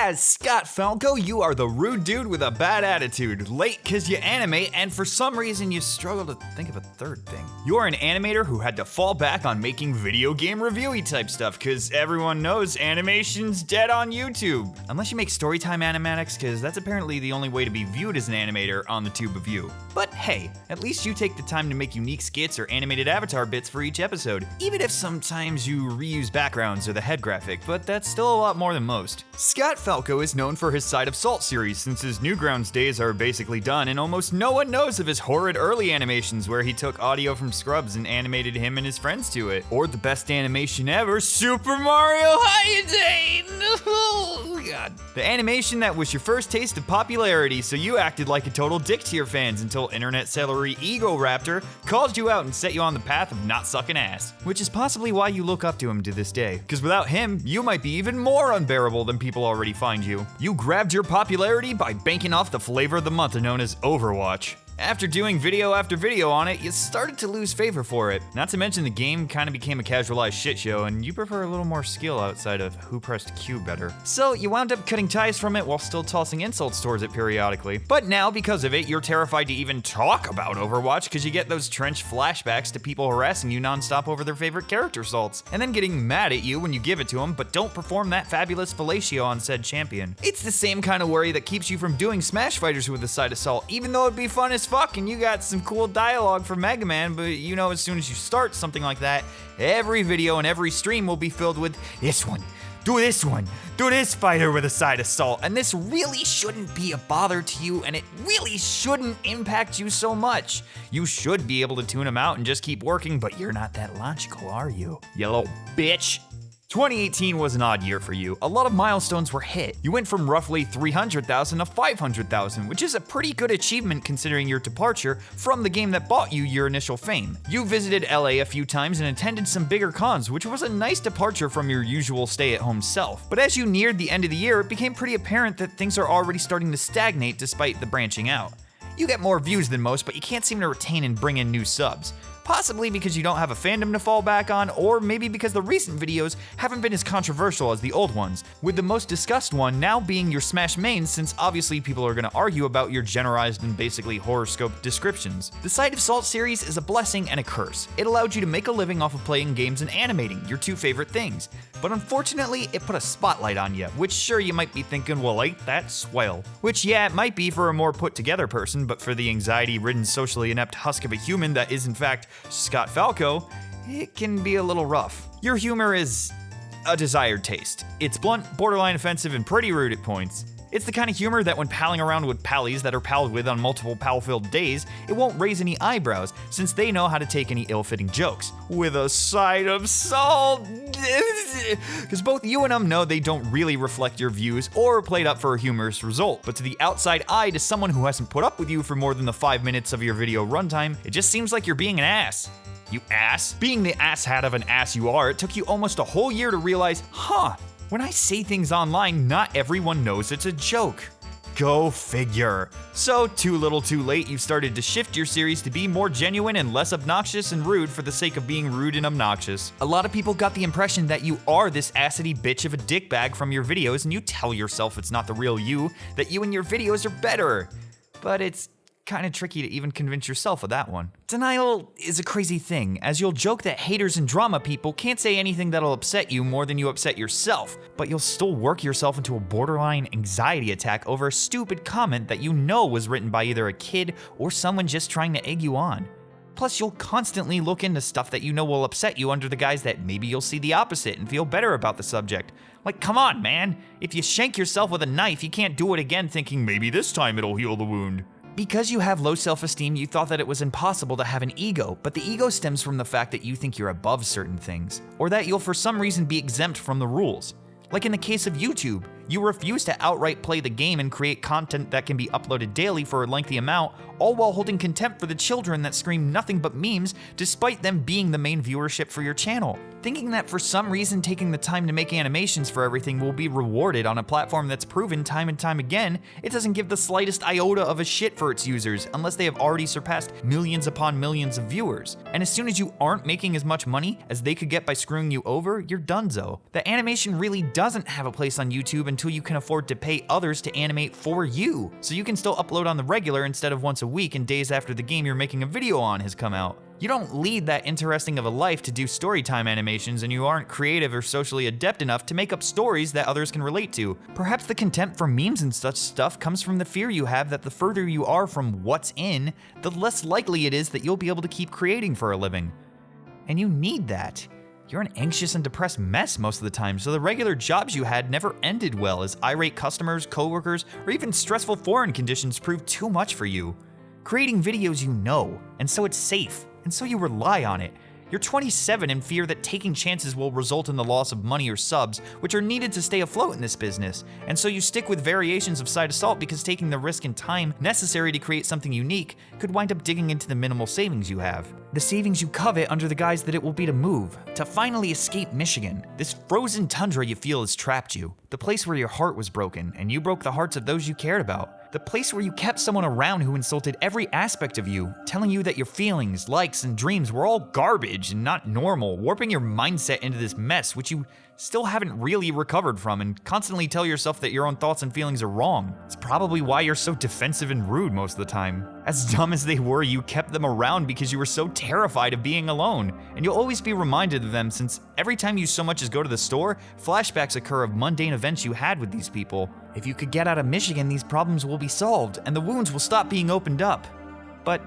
As ScottFalco, you are the rude dude with a bad attitude, late cause you animate, and for some reason you struggle to think of a third thing. You're an animator who had to fall back on making video game review-y type stuff cause everyone knows animation's dead on YouTube. Unless you make storytime animatics, cause that's apparently the only way to be viewed as an animator on the tube of you. But hey, at least you take the time to make unique skits or animated avatar bits for each episode, even if sometimes you reuse backgrounds or the head graphic, but that's still a lot more than most. ScottFalco is known for his Side of Salt series since his Newgrounds days are basically done and almost no one knows of his horrid early animations where he took audio from Scrubs and animated him and his friends to it. Or the best animation ever, Super Mario Holiday! Oh god. The animation that was your first taste of popularity, so you acted like a total dick to your fans until internet celery EgoRaptor called you out and set you on the path of not sucking ass. Which is possibly why you look up to him to this day. Cause without him, you might be even more unbearable than people already find you. You grabbed your popularity by banking off the flavor of the month known as Overwatch. After doing video after video on it, you started to lose favor for it. Not to mention the game kinda became a casualized shit show and you prefer a little more skill outside of who pressed Q better. So you wound up cutting ties from it while still tossing insults towards it periodically. But now, because of it, you're terrified to even talk about Overwatch cause you get those trench flashbacks to people harassing you nonstop over their favorite character salts, and then getting mad at you when you give it to them but don't perform that fabulous fellatio on said champion. It's the same kind of worry that keeps you from doing Smash Fighters with a side of salt, even though it'd be fun as fuck and you got some cool dialogue for Mega Man, but you know as soon as you start something like that, every video and every stream will be filled with this one, do this fighter with a side of salt, and this really shouldn't be a bother to you and it really shouldn't impact you so much. You should be able to tune them out and just keep working, but you're not that logical, are you? You little bitch. 2018 was an odd year for you. A lot of milestones were hit. You went from roughly 300,000 to 500,000, which is a pretty good achievement considering your departure from the game that bought you your initial fame. You visited LA a few times and attended some bigger cons, which was a nice departure from your usual stay-at-home self. But as you neared the end of the year, it became pretty apparent that things are already starting to stagnate despite the branching out. You get more views than most, but you can't seem to retain and bring in new subs. Possibly because you don't have a fandom to fall back on, or maybe because the recent videos haven't been as controversial as the old ones, with the most discussed one now being your Smash mains since obviously people are gonna argue about your generalized and basically horoscope descriptions. The Side of Salt series is a blessing and a curse. It allowed you to make a living off of playing games and animating, your two favorite things. But unfortunately, it put a spotlight on you, which sure you might be thinking, well, ain't that swell? Which yeah, it might be for a more put together person, but for the anxiety-ridden, socially inept husk of a human that is in fact ScottFalco, it can be a little rough. Your humor is a desired taste. It's blunt, borderline offensive, and pretty rude at points. It's the kind of humor that when palling around with pallies that are palled with on multiple pal-filled days, it won't raise any eyebrows since they know how to take any ill-fitting jokes. With a side of salt. Because both you and them know they don't really reflect your views or played up for a humorous result. But to the outside eye, to someone who hasn't put up with you for more than the 5 minutes of your video runtime, it just seems like you're being an ass. You ass? Being the asshat of an ass you are, it took you almost a whole year to realize, when I say things online, not everyone knows it's a joke. Go figure. So, too little too late, you've started to shift your series to be more genuine and less obnoxious and rude for the sake of being rude and obnoxious. A lot of people got the impression that you are this acidy bitch of a dickbag from your videos and you tell yourself it's not the real you, that you and your videos are better. But it's kinda tricky to even convince yourself of that one. Denial is a crazy thing, as you'll joke that haters and drama people can't say anything that'll upset you more than you upset yourself, but you'll still work yourself into a borderline anxiety attack over a stupid comment that you know was written by either a kid or someone just trying to egg you on. Plus, you'll constantly look into stuff that you know will upset you under the guise that maybe you'll see the opposite and feel better about the subject. Like, come on, man. If you shank yourself with a knife, you can't do it again thinking maybe this time it'll heal the wound. Because you have low self-esteem, you thought that it was impossible to have an ego, but the ego stems from the fact that you think you're above certain things, or that you'll for some reason be exempt from the rules. Like in the case of YouTube, you refuse to outright play the game and create content that can be uploaded daily for a lengthy amount, all while holding contempt for the children that scream nothing but memes despite them being the main viewership for your channel. Thinking that for some reason taking the time to make animations for everything will be rewarded on a platform that's proven time and time again, it doesn't give the slightest iota of a shit for its users unless they have already surpassed millions upon millions of viewers. And as soon as you aren't making as much money as they could get by screwing you over, you're donezo. The animation really doesn't have a place on YouTube and until you can afford to pay others to animate for you, so you can still upload on the regular instead of once a week and days after the game you're making a video on has come out. You don't lead that interesting of a life to do storytime animations, and you aren't creative or socially adept enough to make up stories that others can relate to. Perhaps the contempt for memes and such stuff comes from the fear you have that the further you are from what's in, the less likely it is that you'll be able to keep creating for a living. And you need that. You're an anxious and depressed mess most of the time, so the regular jobs you had never ended well as irate customers, coworkers, or even stressful foreign conditions proved too much for you. Creating videos you know, and so it's safe, and so you rely on it. You're 27 and fear that taking chances will result in the loss of money or subs, which are needed to stay afloat in this business. And so you stick with variations of side assault because taking the risk and time necessary to create something unique could wind up digging into the minimal savings you have. The savings you covet under the guise that it will be to move, to finally escape Michigan. This frozen tundra you feel has trapped you. The place where your heart was broken, and you broke the hearts of those you cared about. The place where you kept someone around who insulted every aspect of you, telling you that your feelings, likes, and dreams were all garbage and not normal, warping your mindset into this mess which you still haven't really recovered from, and constantly tell yourself that your own thoughts and feelings are wrong. It's probably why you're so defensive and rude most of the time. As dumb as they were, you kept them around because you were so terrified of being alone, and you'll always be reminded of them since every time you so much as go to the store, flashbacks occur of mundane events you had with these people. If you could get out of Michigan, these problems will be solved, and the wounds will stop being opened up. But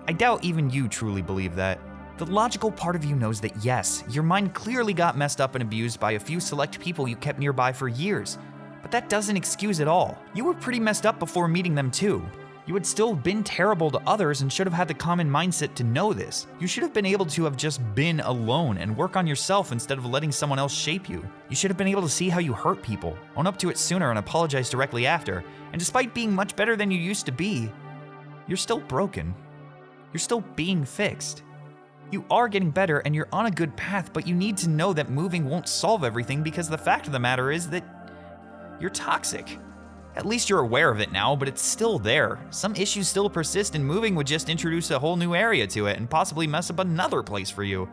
I doubt even you truly believe that. The logical part of you knows that yes, your mind clearly got messed up and abused by a few select people you kept nearby for years. But that doesn't excuse it all. You were pretty messed up before meeting them too. You had still been terrible to others and should have had the common mindset to know this. You should have been able to have just been alone and work on yourself instead of letting someone else shape you. You should have been able to see how you hurt people, own up to it sooner and apologize directly after. And despite being much better than you used to be, you're still broken. You're still being fixed. You are getting better and you're on a good path, but you need to know that moving won't solve everything because the fact of the matter is that you're toxic. At least you're aware of it now, but it's still there. Some issues still persist and moving would just introduce a whole new area to it and possibly mess up another place for you.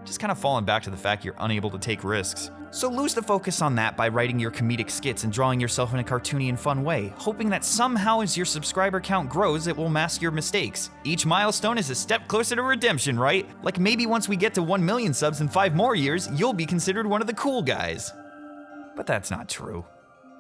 Just kind of falling back to the fact you're unable to take risks. So lose the focus on that by writing your comedic skits and drawing yourself in a cartoony and fun way, hoping that somehow as your subscriber count grows, it will mask your mistakes. Each milestone is a step closer to redemption, right? Like maybe once we get to 1 million subs in 5 more years, you'll be considered one of the cool guys. But that's not true.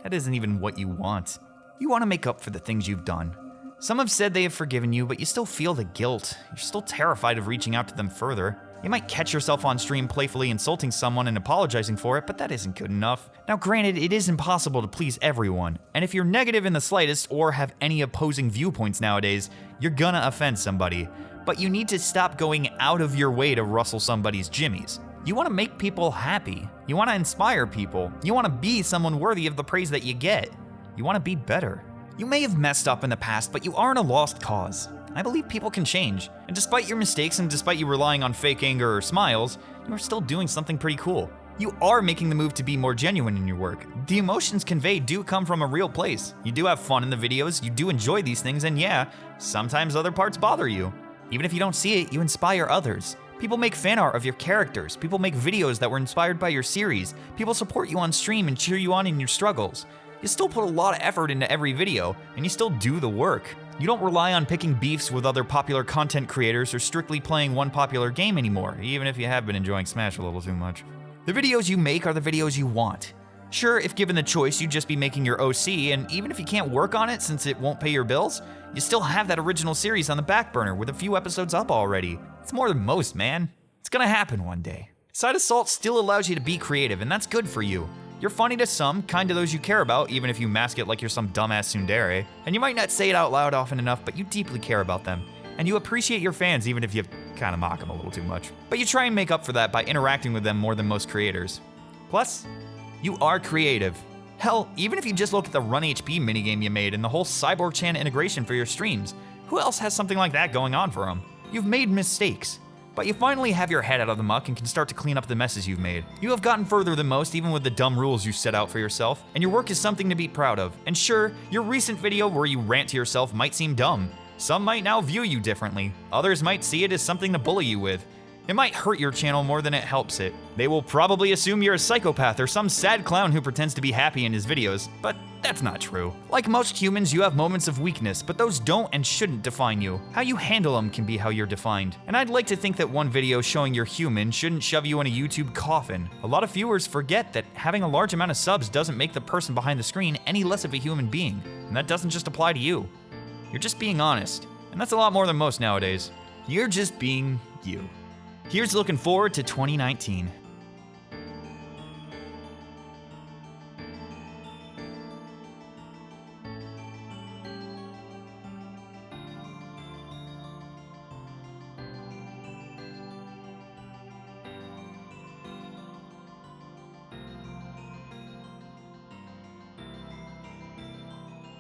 That isn't even what you want. You want to make up for the things you've done. Some have said they have forgiven you, but you still feel the guilt. You're still terrified of reaching out to them further. You might catch yourself on stream playfully insulting someone and apologizing for it, but that isn't good enough. Now granted, it is impossible to please everyone, and if you're negative in the slightest or have any opposing viewpoints nowadays, you're gonna offend somebody. But you need to stop going out of your way to rustle somebody's jimmies. You want to make people happy. You want to inspire people. You want to be someone worthy of the praise that you get. You want to be better. You may have messed up in the past, but you aren't a lost cause. I believe people can change. And despite your mistakes and despite you relying on fake anger or smiles, you are still doing something pretty cool. You are making the move to be more genuine in your work. The emotions conveyed do come from a real place. You do have fun in the videos, you do enjoy these things, and yeah, sometimes other parts bother you. Even if you don't see it, you inspire others. People make fan art of your characters. People make videos that were inspired by your series. People support you on stream and cheer you on in your struggles. You still put a lot of effort into every video, and you still do the work. You don't rely on picking beefs with other popular content creators or strictly playing one popular game anymore, even if you have been enjoying Smash a little too much. The videos you make are the videos you want. Sure, if given the choice, you'd just be making your OC, and even if you can't work on it since it won't pay your bills, you still have that original series on the back burner with a few episodes up already. It's more than most, man. It's gonna happen one day. Side Assault still allows you to be creative, and that's good for you. You're funny to some, kind to those you care about, even if you mask it like you're some dumbass tsundere. And you might not say it out loud often enough, but you deeply care about them. And you appreciate your fans even if you kinda mock them a little too much. But you try and make up for that by interacting with them more than most creators. Plus, you are creative. Hell, even if you just look at the Run HP minigame you made and the whole Cyborg Chan integration for your streams, who else has something like that going on for them? You've made mistakes, but you finally have your head out of the muck and can start to clean up the messes you've made. You have gotten further than most, even with the dumb rules you set out for yourself, and your work is something to be proud of. And sure, your recent video where you rant to yourself might seem dumb. Some might now view you differently. Others might see it as something to bully you with. It might hurt your channel more than it helps it. They will probably assume you're a psychopath or some sad clown who pretends to be happy in his videos, but that's not true. Like most humans, you have moments of weakness, but those don't and shouldn't define you. How you handle them can be how you're defined. And I'd like to think that one video showing you're human shouldn't shove you in a YouTube coffin. A lot of viewers forget that having a large amount of subs doesn't make the person behind the screen any less of a human being. And that doesn't just apply to you. You're just being honest. And that's a lot more than most nowadays. You're just being you. Here's looking forward to 2019.